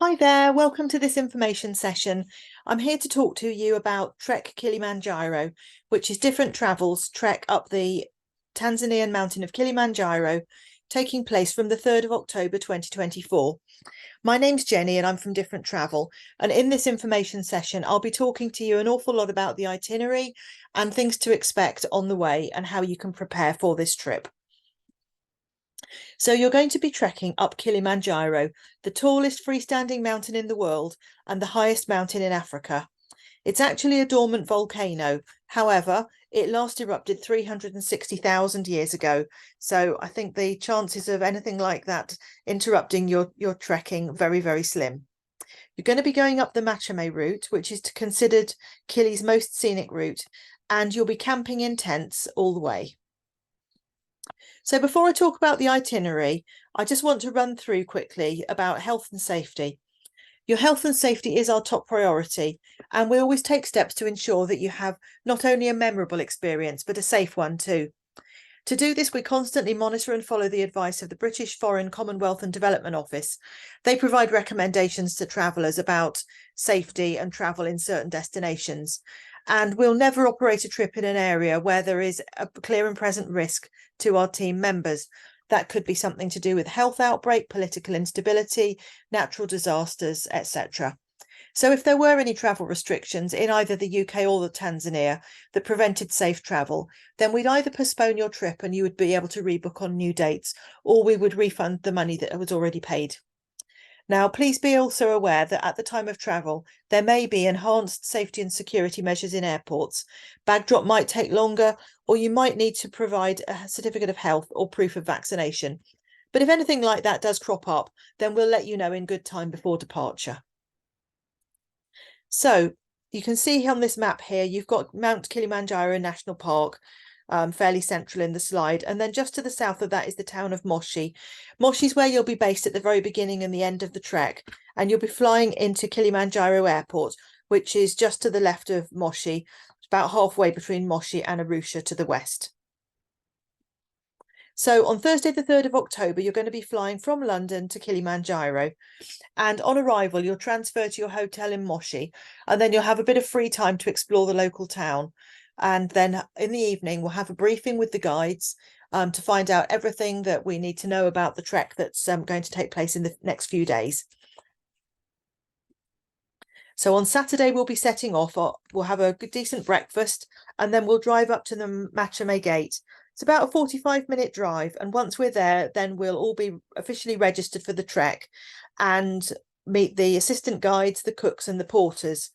Hi there, welcome to this information session. I'm here to talk to you about Trek Kilimanjaro, which is Different Travel's trek up the Tanzanian mountain of Kilimanjaro, taking place from the 3rd of October 2024. My name's Jenny and I'm from Different Travel. And in this information session, I'll be talking to you an awful lot about the itinerary and things to expect on the way and how you can prepare for this trip. So you're going to be trekking up Kilimanjaro, the tallest freestanding mountain in the world and the highest mountain in Africa. It's actually a dormant volcano. However, it last erupted 360,000 years ago. So I think the chances of anything like that interrupting your trekking very, very slim. You're going to be going up the Machame route, which is considered Kili's most scenic route, and you'll be camping in tents all the way. So before I talk about the itinerary, I just want to run through quickly about health and safety. Your health and safety is our top priority, and we always take steps to ensure that you have not only a memorable experience, but a safe one too. To do this, we constantly monitor and follow the advice of the British Foreign, Commonwealth and Development Office. They provide recommendations to travellers about safety and travel in certain destinations. And we'll never operate a trip in an area where there is a clear and present risk to our team members. That could be something to do with health outbreak, political instability, natural disasters, etc. So if there were any travel restrictions in either the UK or the Tanzania that prevented safe travel, then we'd either postpone your trip and you would be able to rebook on new dates, or we would refund the money that was already paid. Now, please be also aware that at the time of travel, there may be enhanced safety and security measures in airports. Bag drop might take longer, or you might need to provide a certificate of health or proof of vaccination. But if anything like that does crop up, then we'll let you know in good time before departure. So you can see on this map here, you've got Mount Kilimanjaro National Park, fairly central in the slide. And then just to the south of that is the town of Moshi. Moshi is where you'll be based at the very beginning and the end of the trek. And you'll be flying into Kilimanjaro Airport, which is just to the left of Moshi, about halfway between Moshi and Arusha to the west. So on Thursday, the 3rd of October, you're going to be flying from London to Kilimanjaro. And on arrival, you'll transfer to your hotel in Moshi, and then you'll have a bit of free time to explore the local town. And then in the evening, we'll have a briefing with the guides to find out everything that we need to know about the trek that's going to take place in the next few days. So on Saturday, we'll be setting off. We'll have a good, decent breakfast, and then we'll drive up to the Machame Gate. It's about a 45-minute drive. And once we're there, then we'll all be officially registered for the trek and meet the assistant guides, the cooks and the porters.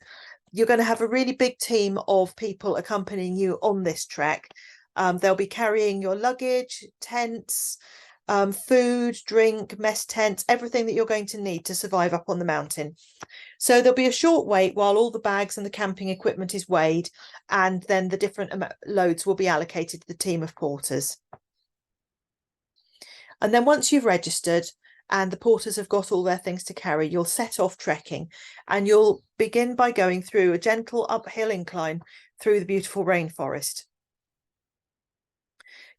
You're going to have a really big team of people accompanying you on this trek. They'll be carrying your luggage, tents, food, drink, mess tents, everything that you're going to need to survive up on the mountain. So there'll be a short wait while all the bags and the camping equipment is weighed, and then the different loads will be allocated to the team of porters. And then once you've registered and the porters have got all their things to carry, you'll set off trekking, and you'll begin by going through a gentle uphill incline through the beautiful rainforest.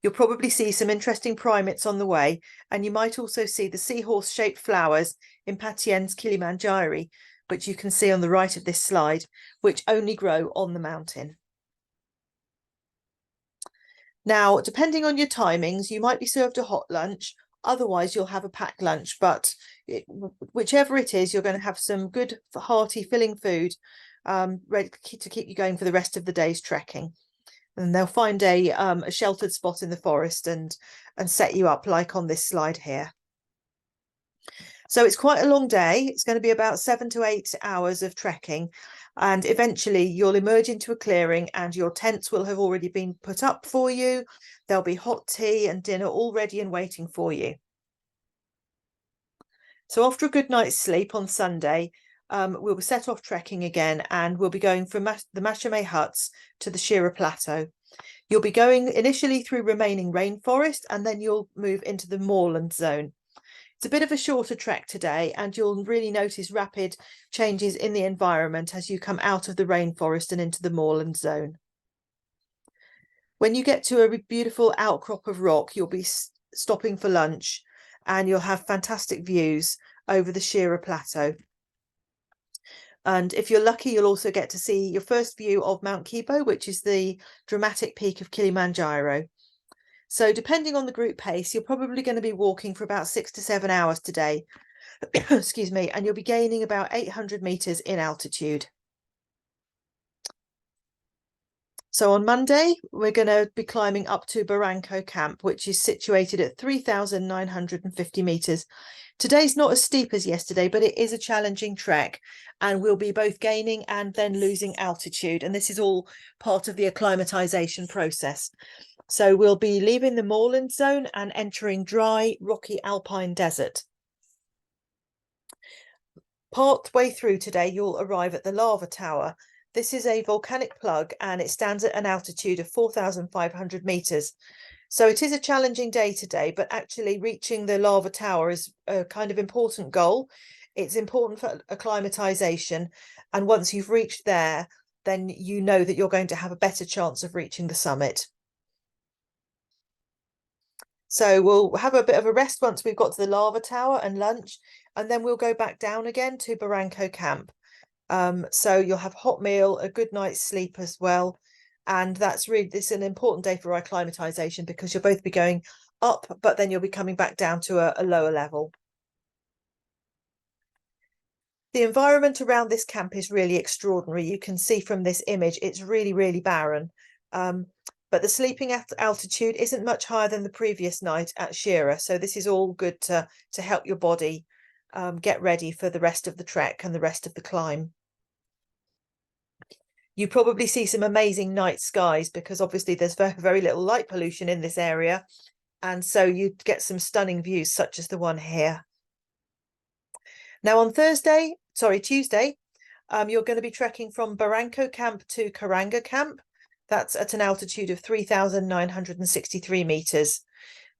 You'll probably see some interesting primates on the way, and you might also see the seahorse-shaped flowers Impatiens kilimanjaro, which you can see on the right of this slide, which only grow on the mountain. Now, depending on your timings, you might be served a hot lunch. Otherwise, you'll have a packed lunch, but whichever it is, you're going to have some good, hearty, filling food ready to keep you going for the rest of the day's trekking. And they'll find a sheltered spot in the forest and set you up like on this slide here. So it's quite a long day. It's going to be about 7 to 8 hours of trekking, and eventually you'll emerge into a clearing and your tents will have already been put up for you. There'll be hot tea and dinner all ready and waiting for you. So after a good night's sleep on Sunday, we'll set off trekking again, and we'll be going from the Machame huts to the Shira Plateau. You'll be going initially through remaining rainforest, and then you'll move into the moorland zone. It's a bit of a shorter trek today, and you'll really notice rapid changes in the environment as you come out of the rainforest and into the moorland zone. When you get to a beautiful outcrop of rock, you'll be stopping for lunch, and you'll have fantastic views over the Shira Plateau. And if you're lucky, you'll also get to see your first view of Mount Kibo, which is the dramatic peak of Kilimanjaro. So depending on the group pace, you're probably going to be walking for about 6 to 7 hours today. Excuse me, and you'll be gaining about 800 meters in altitude. So on Monday, we're going to be climbing up to Barranco Camp, which is situated at 3,950 meters. Today's not as steep as yesterday, but it is a challenging trek, and we'll be both gaining and then losing altitude. And this is all part of the acclimatization process. So we'll be leaving the moorland zone and entering dry, rocky alpine desert. Part way through today, you'll arrive at the lava tower. This is a volcanic plug and it stands at an altitude of 4,500 meters. So it is a challenging day today, but actually reaching the lava tower is a kind of important goal. It's important for acclimatization. And once you've reached there, then you know that you're going to have a better chance of reaching the summit. So we'll have a bit of a rest once we've got to the lava tower and lunch, and then we'll go back down again to Barranco Camp. So you'll have hot meal, a good night's sleep as well. And this is an important day for acclimatization because you'll both be going up, but then you'll be coming back down to a lower level. The environment around this camp is really extraordinary. You can see from this image, it's really, really barren. But the sleeping at altitude isn't much higher than the previous night at Shira. So this is all good to help your body get ready for the rest of the trek and the rest of the climb. You probably see some amazing night skies because obviously there's very, very little light pollution in this area. And so you get some stunning views such as the one here. Now on Tuesday, you're going to be trekking from Barranco Camp to Karanga Camp. That's at an altitude of 3,963 meters.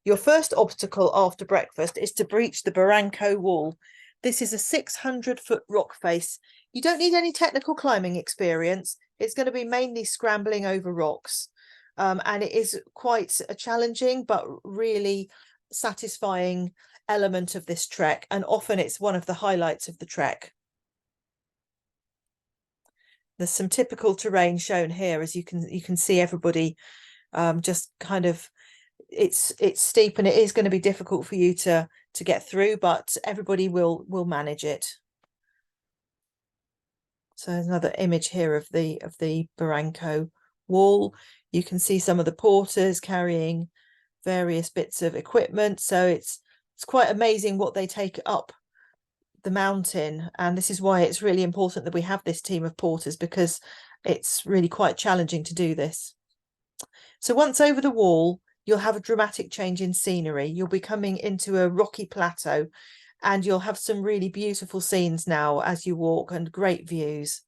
Your first obstacle after breakfast is to breach the Barranco wall. This is a 600-foot rock face. You don't need any technical climbing experience. It's going to be mainly scrambling over rocks. And it is quite a challenging but really satisfying element of this trek. And often it's one of the highlights of the trek. There's some typical terrain shown here, as you can see everybody just kind of, it's steep and it is going to be difficult for you to get through, but everybody will manage it. So there's another image here of the Barranco wall. You can see some of the porters carrying various bits of equipment. So it's quite amazing what they take up the mountain, and this is why it's really important that we have this team of porters, because it's really quite challenging to do this. So once over the wall, you'll have a dramatic change in scenery. You'll be coming into a rocky plateau and you'll have some really beautiful scenes now as you walk and great views.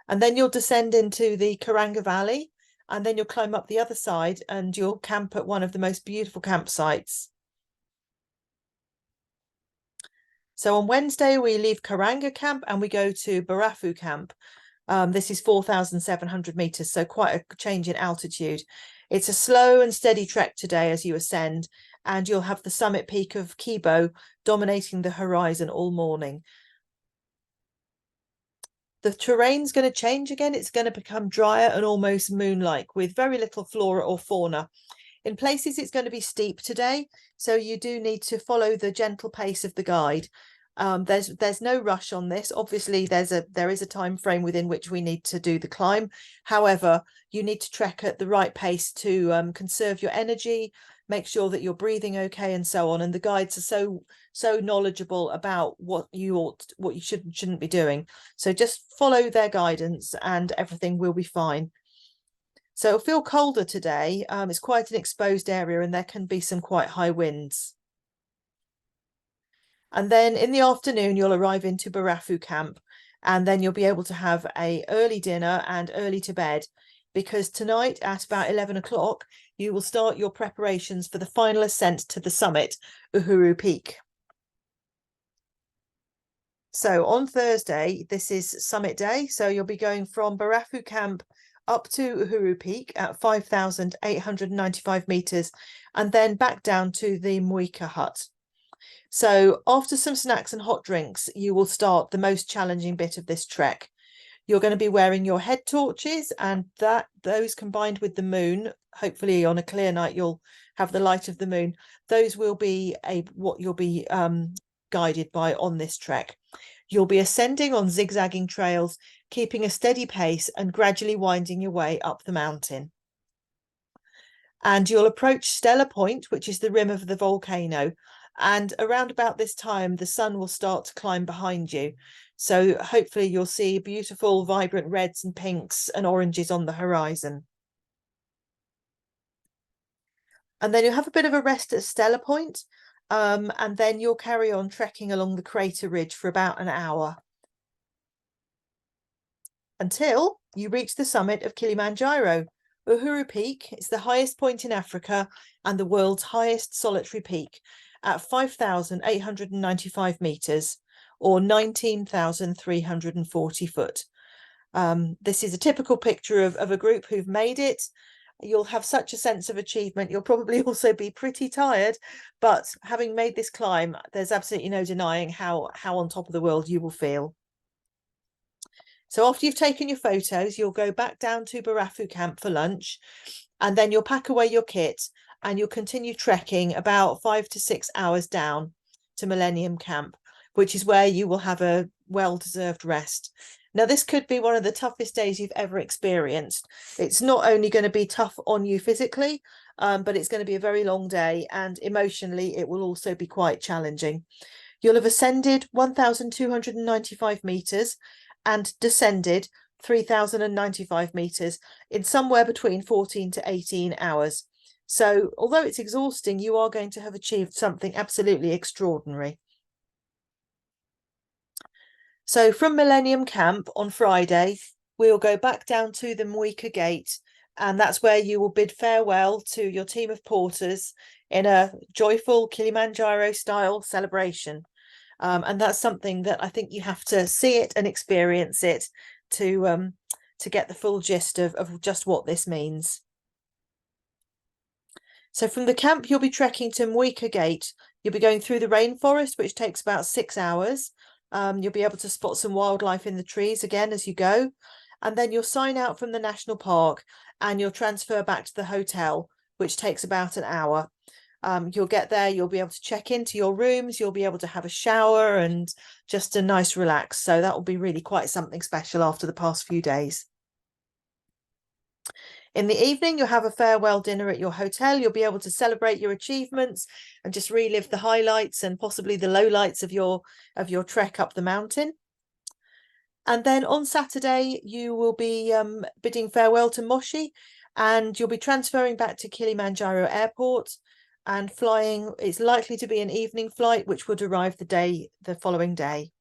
And then you'll descend into the Karanga Valley, and then you'll climb up the other side and you'll camp at one of the most beautiful campsites. So on Wednesday, we leave Karanga Camp and we go to Barafu Camp. This is 4,700 meters, so quite a change in altitude. It's a slow and steady trek today as you ascend, and you'll have the summit peak of Kibo dominating the horizon all morning. The terrain's going to change again. It's going to become drier and almost moon-like with very little flora or fauna. In places, it's going to be steep today, so you do need to follow the gentle pace of the guide. There's no rush on this. Obviously, there is a time frame within which we need to do the climb. However, you need to trek at the right pace to conserve your energy, make sure that you're breathing okay, and so on. And the guides are so knowledgeable about what you shouldn't be doing. So just follow their guidance, and everything will be fine. So it'll feel colder today. It's quite an exposed area and there can be some quite high winds. And then in the afternoon, you'll arrive into Barafu Camp, and then you'll be able to have an early dinner and early to bed, because tonight at about 11 o'clock, you will start your preparations for the final ascent to the summit, Uhuru Peak. So on Thursday, this is summit day. So you'll be going from Barafu Camp up to Uhuru Peak at 5,895 meters, and then back down to the Muika hut. So after some snacks and hot drinks, you will start the most challenging bit of this trek. You're going to be wearing your head torches, and those combined with the moon, hopefully on a clear night you'll have the light of the moon. Those will be what you'll be guided by on this trek. You'll be ascending on zigzagging trails, keeping a steady pace and gradually winding your way up the mountain. And you'll approach Stellar Point, which is the rim of the volcano. And around about this time, the sun will start to climb behind you. So hopefully you'll see beautiful, vibrant reds and pinks and oranges on the horizon. And then you'll have a bit of a rest at Stellar Point, and then you'll carry on trekking along the crater ridge for about an hour until you reach the summit of Kilimanjaro. Uhuru Peak is the highest point in Africa and the world's highest solitary peak at 5,895 metres or 19,340 foot. This is a typical picture of a group who've made it. You'll have such a sense of achievement. You'll probably also be pretty tired, but having made this climb, there's absolutely no denying how on top of the world you will feel. So after you've taken your photos, you'll go back down to Barafu camp for lunch, and then you'll pack away your kit and you'll continue trekking about 5 to 6 hours down to Millennium Camp, which is where you will have a well-deserved rest. Now, this could be one of the toughest days you've ever experienced. It's not only going to be tough on you physically, but it's going to be a very long day, and emotionally, it will also be quite challenging. You'll have ascended 1,295 metres and descended 3,095 metres in somewhere between 14 to 18 hours. So although it's exhausting, you are going to have achieved something absolutely extraordinary. So from Millennium Camp on Friday, we'll go back down to the Mwika Gate, and that's where you will bid farewell to your team of porters in a joyful Kilimanjaro-style celebration. And that's something that I think you have to see it and experience it to get the full gist of just what this means. So from the camp, you'll be trekking to Mwika Gate. You'll be going through the rainforest, which takes about 6 hours. You'll be able to spot some wildlife in the trees again as you go. And then you'll sign out from the national park and you'll transfer back to the hotel, which takes about an hour. You'll get there, you'll be able to check into your rooms, you'll be able to have a shower and just a nice relax. So that will be really quite something special after the past few days. In the evening, you'll have a farewell dinner at your hotel. You'll be able to celebrate your achievements and just relive the highlights and possibly the lowlights of your trek up the mountain. And then on Saturday, you will be bidding farewell to Moshi, and you'll be transferring back to Kilimanjaro Airport and flying. It's likely to be an evening flight, which would arrive the following day.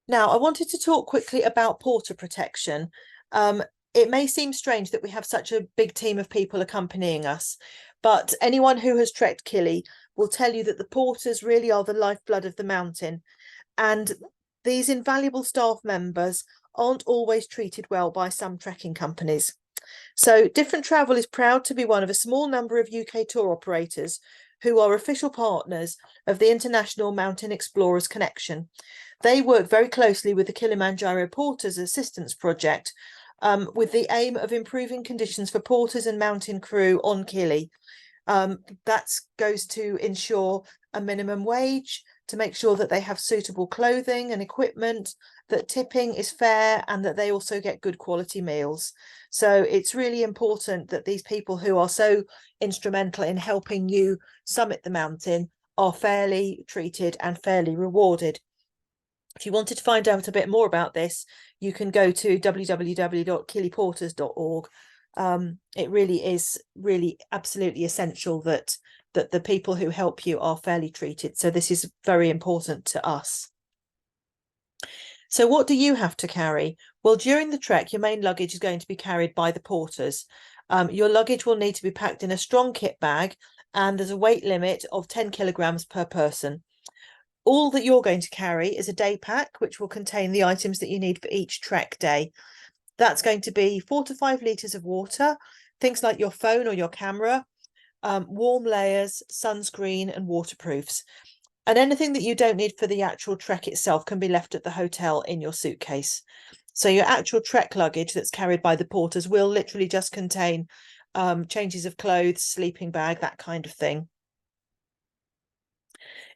Now, I wanted to talk quickly about porter protection. It may seem strange that we have such a big team of people accompanying us, but anyone who has trekked Kili will tell you that the porters really are the lifeblood of the mountain. And these invaluable staff members aren't always treated well by some trekking companies. So Different Travel is proud to be one of a small number of UK tour operators who are official partners of the International Mountain Explorers Connection. They work very closely with the Kilimanjaro Porters Assistance Project with the aim of improving conditions for porters and mountain crew on Kili. That goes to ensure a minimum wage, to make sure that they have suitable clothing and equipment, that tipping is fair, and that they also get good quality meals. So it's really important that these people who are so instrumental in helping you summit the mountain are fairly treated and fairly rewarded. If you wanted to find out a bit more about this, you can go to www.kiliporters.org. It really is absolutely essential that the people who help you are fairly treated. So this is very important to us. So what do you have to carry? Well, during the trek, your main luggage is going to be carried by the porters. Your luggage will need to be packed in a strong kit bag, and there's a weight limit of 10 kilograms per person. All that you're going to carry is a day pack, which will contain the items that you need for each trek day. That's going to be 4 to 5 litres of water, things like your phone or your camera, warm layers, sunscreen, and waterproofs. And anything that you don't need for the actual trek itself can be left at the hotel in your suitcase. So your actual trek luggage that's carried by the porters will literally just contain changes of clothes, sleeping bag, that kind of thing.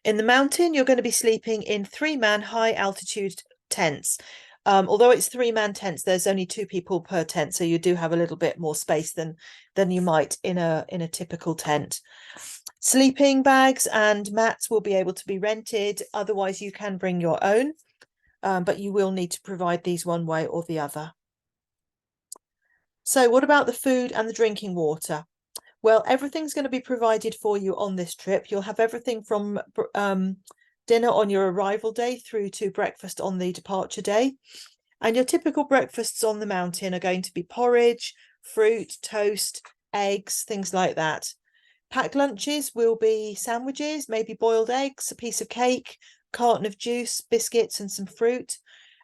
In the mountain, you're going to be sleeping in 3-man high altitude tents. Although it's 3-man tents, there's only 2 people per tent, so you do have a little bit more space than you might in a typical tent. Sleeping bags and mats will be able to be rented. Otherwise, you can bring your own, but you will need to provide these one way or the other. So what about the food and the drinking water? Well, everything's going to be provided for you on this trip. You'll have everything from dinner on your arrival day through to breakfast on the departure day. And your typical breakfasts on the mountain are going to be porridge, fruit, toast, eggs, things like that. Packed lunches will be sandwiches, maybe boiled eggs, a piece of cake, carton of juice, biscuits, and some fruit.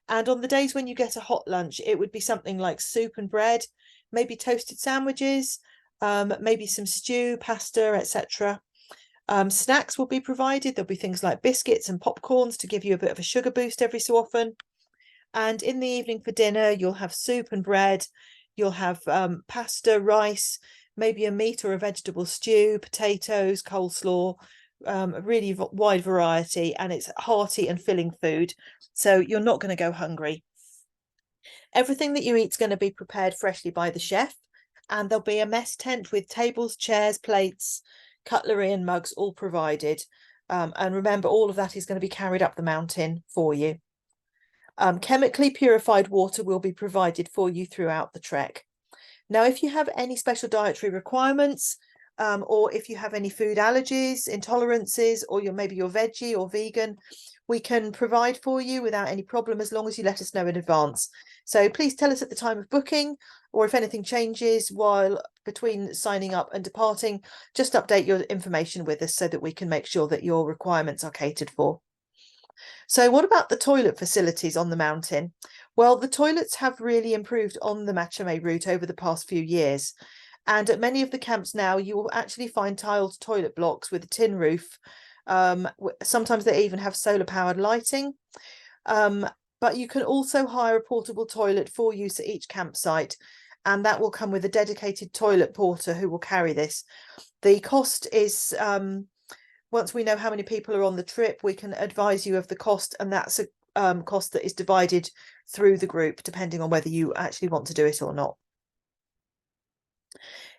And on the days when you get a hot lunch, it would be something like soup and bread, maybe toasted sandwiches, maybe some stew, pasta, etc. Snacks will be provided. There'll be things like biscuits and popcorns to give you a bit of a sugar boost every so often. And in the evening for dinner, you'll have soup and bread. You'll have pasta, rice, maybe a meat or a vegetable stew, potatoes, coleslaw, a really wide variety, and it's hearty and filling food. So you're not going to go hungry. Everything that you eat is going to be prepared freshly by the chef, and there'll be a mess tent with tables, chairs, plates, cutlery and mugs all provided. And remember, all of that is going to be carried up the mountain for you. Chemically purified water will be provided for you throughout the trek. Now, if you have any special dietary requirements, or if you have any food allergies, intolerances, or maybe you're veggie or vegan, we can provide for you without any problem as long as you let us know in advance. So please tell us at the time of booking, or if anything changes while between signing up and departing, just update your information with us so that we can make sure that your requirements are catered for. So what about the toilet facilities on the mountain? Well, the toilets have really improved on the Machame route over the past few years. And at many of the camps now, you will actually find tiled toilet blocks with a tin roof. Sometimes they even have solar powered lighting. But you can also hire a portable toilet for use at each campsite. And that will come with a dedicated toilet porter who will carry this. The cost is, once we know how many people are on the trip, we can advise you of the cost. And that's a cost that is divided through the group, depending on whether you actually want to do it or not.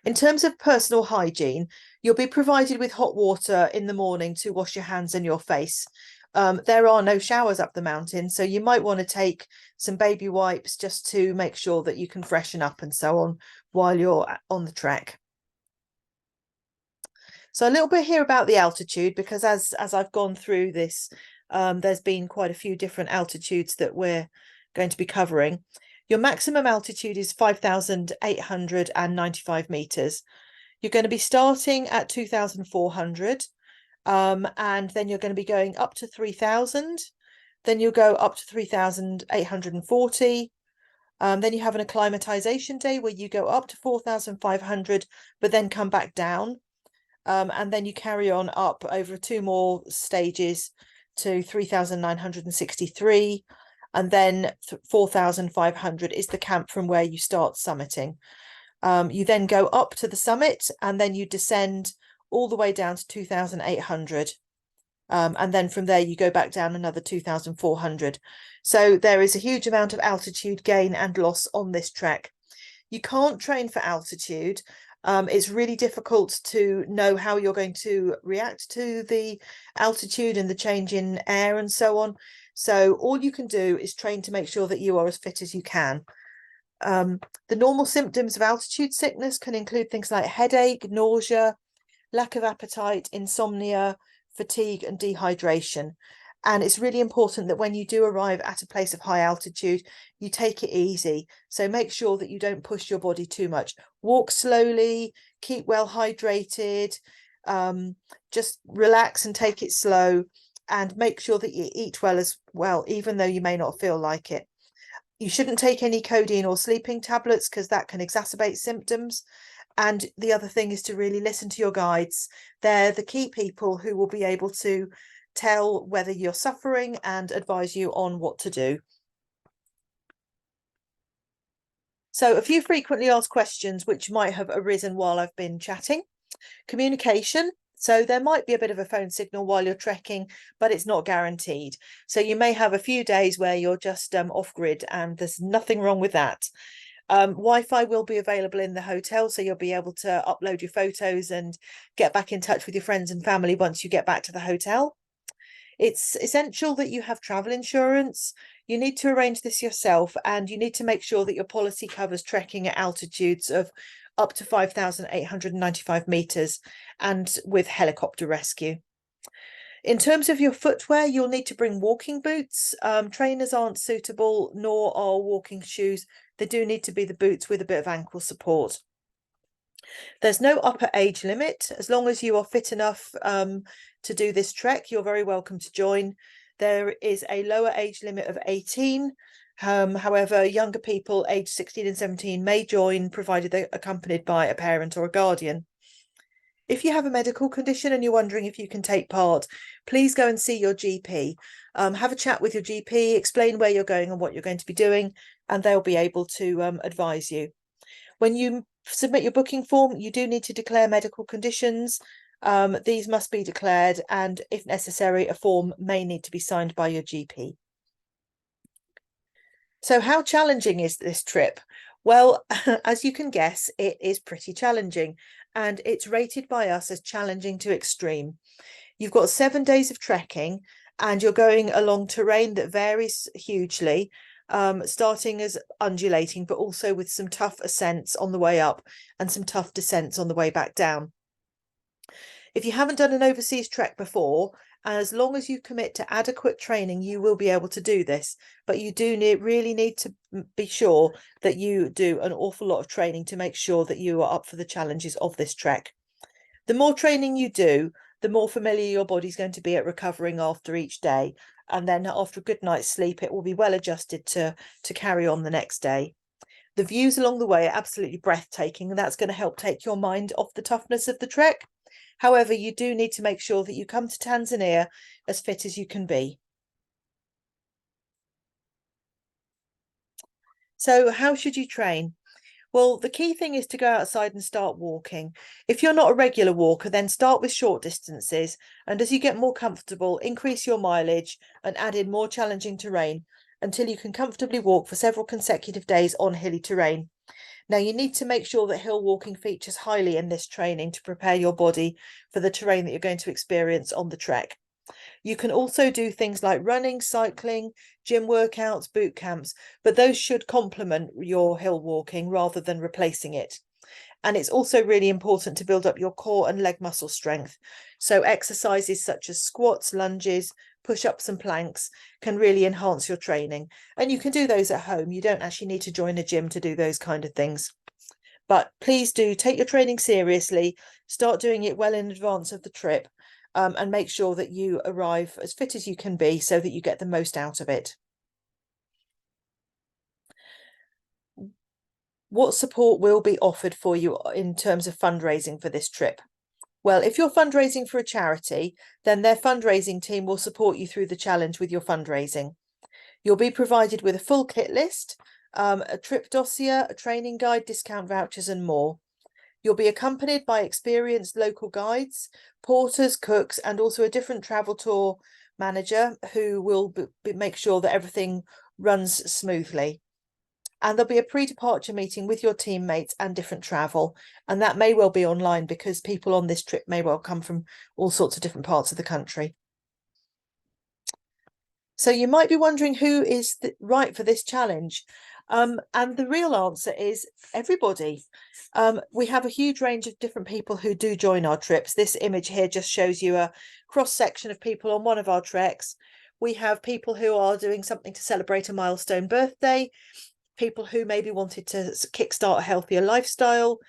In terms of personal hygiene, you'll be provided with hot water in the morning to wash your hands and your face. There are no showers up the mountain, so you might want to take some baby wipes just to make sure that you can freshen up and so on while you're on the trek. So a little bit here about the altitude, because as I've gone through this, there's been quite a few different altitudes that we're going to be covering. Your maximum altitude is 5,895 meters. You're going to be starting at 2,400, and then you're going to be going up to 3,000. Then you'll go up to 3,840. Then you have an acclimatization day where you go up to 4,500, but then come back down. And then you carry on up over 2 more stages to 3,963. And then 4,500 is the camp from where you start summiting. You then go up to the summit, and then you descend all the way down to 2,800. And then from there, you go back down another 2,400. So there is a huge amount of altitude gain and loss on this trek. You can't train for altitude. It's really difficult to know how you're going to react to the altitude and the change in air and so on. So all you can do is train to make sure that you are as fit as you can. The normal symptoms of altitude sickness can include things like headache, nausea, lack of appetite, insomnia, fatigue, and dehydration. And it's really important that when you do arrive at a place of high altitude, you take it easy. So make sure that you don't push your body too much. Walk slowly, keep well hydrated, just relax and take it slow, and make sure that you eat well as well, even though you may not feel like it. You shouldn't take any codeine or sleeping tablets because that can exacerbate symptoms. And the other thing is to really listen to your guides. They're the key people who will be able to tell whether you're suffering and advise you on what to do. So a few frequently asked questions which might have arisen while I've been chatting. Communication. So there might be a bit of a phone signal while you're trekking, but it's not guaranteed. So you may have a few days where you're just off grid, and there's nothing wrong with that. Wi-Fi will be available in the hotel, so you'll be able to upload your photos and get back in touch with your friends and family once you get back to the hotel. It's essential that you have travel insurance. You need to arrange this yourself, and you need to make sure that your policy covers trekking at altitudes of up to 5,895 meters and with helicopter rescue. In terms of your footwear, you'll need to bring walking boots. Trainers aren't suitable, nor are walking shoes. They do need to be the boots with a bit of ankle support. There's no upper age limit. As long as you are fit enough to do this trek, you're very welcome to join. There is a lower age limit of 18. However, younger people aged 16 and 17 may join, provided they're accompanied by a parent or a guardian. If you have a medical condition and you're wondering if you can take part, please go and see your GP. Have a chat with your GP, explain where you're going and what you're going to be doing, and they'll be able to advise you. When you submit your booking form, you do need to declare medical conditions. These must be declared, and if necessary, a form may need to be signed by your GP. So how challenging is this trip? Well, as you can guess, it is pretty challenging, and it's rated by us as challenging to extreme. You've got 7 days of trekking, and you're going along terrain that varies hugely, starting as undulating, but also with some tough ascents on the way up and some tough descents on the way back down. If you haven't done an overseas trek before, as long as you commit to adequate training, you will be able to do this. But you do really need to be sure that you do an awful lot of training to make sure that you are up for the challenges of this trek. The more training you do, the more familiar your body's going to be at recovering after each day. And then after a good night's sleep, it will be well adjusted to carry on the next day. The views along the way are absolutely breathtaking, and that's going to help take your mind off the toughness of the trek. However, you do need to make sure that you come to Tanzania as fit as you can be. So how should you train? Well, the key thing is to go outside and start walking. If you're not a regular walker, then start with short distances. And as you get more comfortable, increase your mileage and add in more challenging terrain until you can comfortably walk for several consecutive days on hilly terrain. Now, you need to make sure that hill walking features highly in this training to prepare your body for the terrain that you're going to experience on the trek. You can also do things like running, cycling, gym workouts, boot camps, but those should complement your hill walking rather than replacing it. And it's also really important to build up your core and leg muscle strength. So exercises such as squats, lunges, push-ups and planks can really enhance your training. And you can do those at home. You don't actually need to join a gym to do those kind of things. But please do take your training seriously, start doing it well in advance of the trip, and make sure that you arrive as fit as you can be so that you get the most out of it. What support will be offered for you in terms of fundraising for this trip? Well, if you're fundraising for a charity, then their fundraising team will support you through the challenge with your fundraising. You'll be provided with a full kit list, a trip dossier, a training guide, discount vouchers, and more. You'll be accompanied by experienced local guides, porters, cooks, and also a different travel tour manager who will make sure that everything runs smoothly. And there'll be a pre-departure meeting with your teammates and different travel. And that may well be online because people on this trip may well come from all sorts of different parts of the country. So you might be wondering who is right for this challenge. And the real answer is everybody. We have a huge range of different people who do join our trips. This image here just shows you a cross-section of people on one of our treks. We have people who are doing something to celebrate a milestone birthday, people who maybe wanted to kickstart a healthier lifestyle.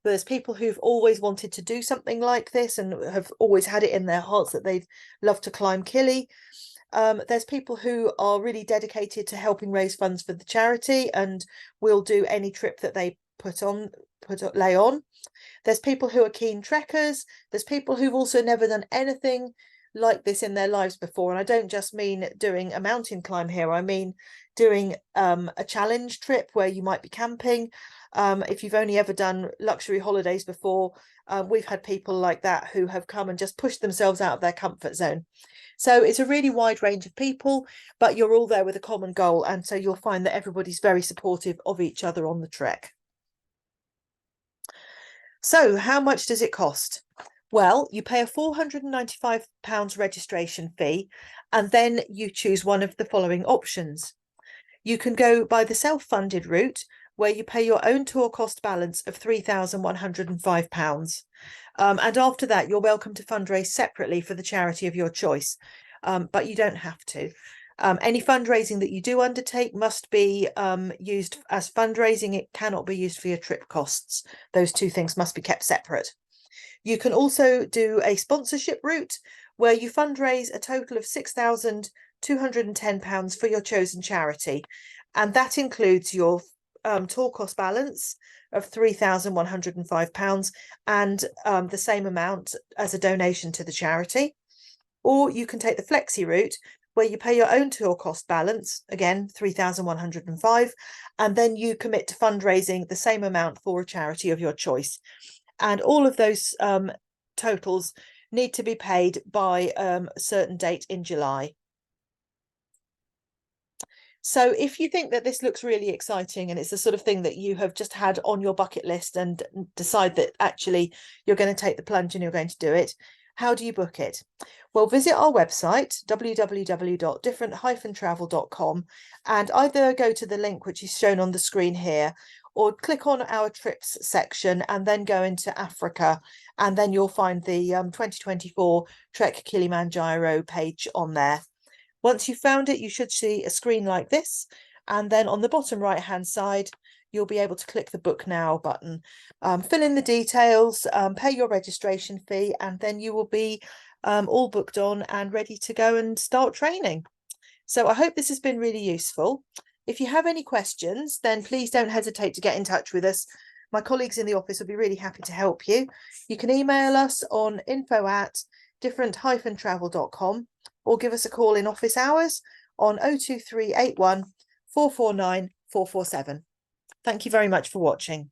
There's people who've always wanted to do something like this and have always had it in their hearts that they'd love to climb Kili. There's people who are really dedicated to helping raise funds for the charity and will do any trip that they lay on. There's people who are keen trekkers. There's people who've also never done anything like this in their lives before. And I don't just mean doing a mountain climb here. I mean doing a challenge trip where you might be camping. If you've only ever done luxury holidays before, we've had people like that who have come and just pushed themselves out of their comfort zone. So it's a really wide range of people, but you're all there with a common goal. And so you'll find that everybody's very supportive of each other on the trek. So how much does it cost? Well, you pay a £495 registration fee, and then you choose one of the following options. You can go by the self-funded route, where you pay your own tour cost balance of £3,105. And after that, you're welcome to fundraise separately for the charity of your choice, but you don't have to. Any fundraising that you do undertake must be used as fundraising. It cannot be used for your trip costs. Those two things must be kept separate. You can also do a sponsorship route where you fundraise a total of £6,210 for your chosen charity. And that includes your tour cost balance of £3,105 and the same amount as a donation to the charity. Or you can take the flexi route where you pay your own tour cost balance, again, £3,105, and then you commit to fundraising the same amount for a charity of your choice. And all of those totals need to be paid by a certain date in July. So if you think that this looks really exciting and it's the sort of thing that you have just had on your bucket list and decide that actually you're going to take the plunge and you're going to do it, how do you book it? Well, visit our website, www.different-travel.com, and either go to the link which is shown on the screen here, or click on our trips section and then go into Africa, and then you'll find the 2024 Trek Kilimanjaro page on there. Once you've found it, you should see a screen like this, and then on the bottom right hand side you'll be able to click the book now button, fill in the details, pay your registration fee, and then you will be all booked on and ready to go and start training. So I hope this has been really useful. If you have any questions, then please don't hesitate to get in touch with us. My colleagues in the office will be really happy to help you. You can email us on info@different-travel.com or give us a call in office hours on 02381 449 447. Thank you very much for watching.